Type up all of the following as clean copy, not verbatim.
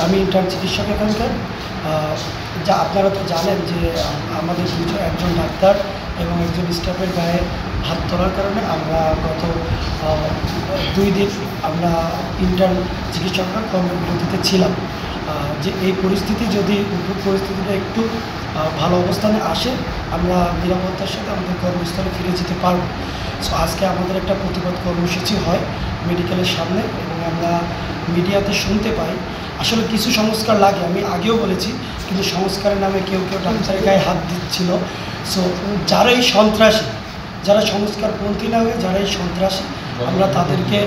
আমি ইন্টার্ন চিকিৎসক এখানকার। যা আপনারা তো জানেন যে আমাদের একজন ডাক্তার এবং একজন স্টাফের গায়ে হাত তোলার কারণে আমরা গত 2 দিন আমরা ইন্টার্ন চিকিৎসকরা কর্মবিরতিতে ছিলাম। যে এই পরিস্থিতি যদি পরিস্থিতিটা একটু ভালো অবস্থানে আসে, আমরা নিরাপত্তার সাথে আমাদের কর্মস্থলে ফিরে যেতে পারব। সো আজকে আমাদের একটা প্রতিবাদ কর্মসূচি হয় মেডিকেলের সামনে, এবং আমরা মিডিয়াতে শুনতে পাই আসলে কিছু সংস্কার লাগে। আমি আগেও বলেছি, কিন্তু সংস্কারের নামে কেউ ডাক্তারের গায়ে হাত দিচ্ছিল। সো যারা এই সন্ত্রাসী, যারা সংস্কারপন্থী না হয়ে যারা এই সন্ত্রাসী, আমরা তাদেরকে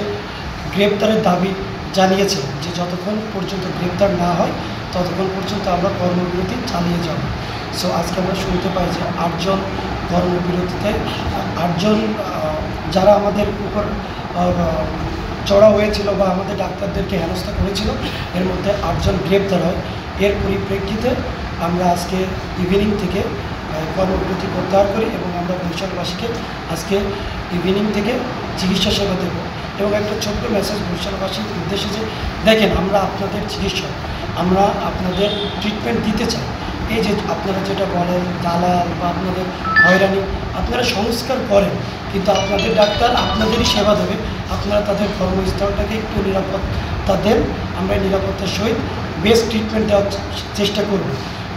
গ্রেপ্তারের দাবি জানিয়েছি যে যতক্ষণ পর্যন্ত গ্রেপ্তার না হয় ততক্ষণ পর্যন্ত আমরা কর্মবিরতি চালিয়ে যাব। সো আজকে আমরা শুনতে পাই যে 8 জন কর্মবিরতিতে 8 জন যারা আমাদের উপর চড়া হয়েছিল বা আমাদের ডাক্তারদেরকে হেনস্থা করেছিল, এর মধ্যে 8 জন গ্রেপ্তার হয়। এর পরিপ্রেক্ষিতে আমরা আজকে ইভিনিং থেকে কর্মবিরতি প্রত্যাহার করি এবং আমরা বরিশালবাসীকে আজকে ইভিনিং থেকে চিকিৎসা সেবা দেব। এবং একটা ছোট্ট মেসেজ বরিশালবাসীর উদ্দেশ্যে যে দেখেন, আমরা আপনাদের চিকিৎসক, আমরা আপনাদের ট্রিটমেন্ট দিতে চাই। এই যে আপনারা যেটা বলেন দালাল বা আপনাদের হয়রানি, আপনারা সংস্কার করেন, কিন্তু আপনাদের ডাক্তার আপনাদেরই সেবা দেবে। আপনারা তাদের কর্মস্থলটাকে একটু নিরাপত্তা দেন, আমরা নিরাপত্তার সহিত বেস্ট ট্রিটমেন্ট দেওয়ার চেষ্টা করব।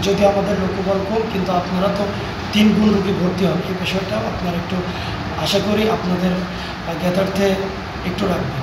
যদি আমাদের লোকবল কম, কিন্তু আপনারা তো 3 গুণ রোগী ভর্তি হন, এই বিষয়টা আপনারা একটু আশা করি আপনাদের জ্ঞাতার্থে একটু রাখবেন।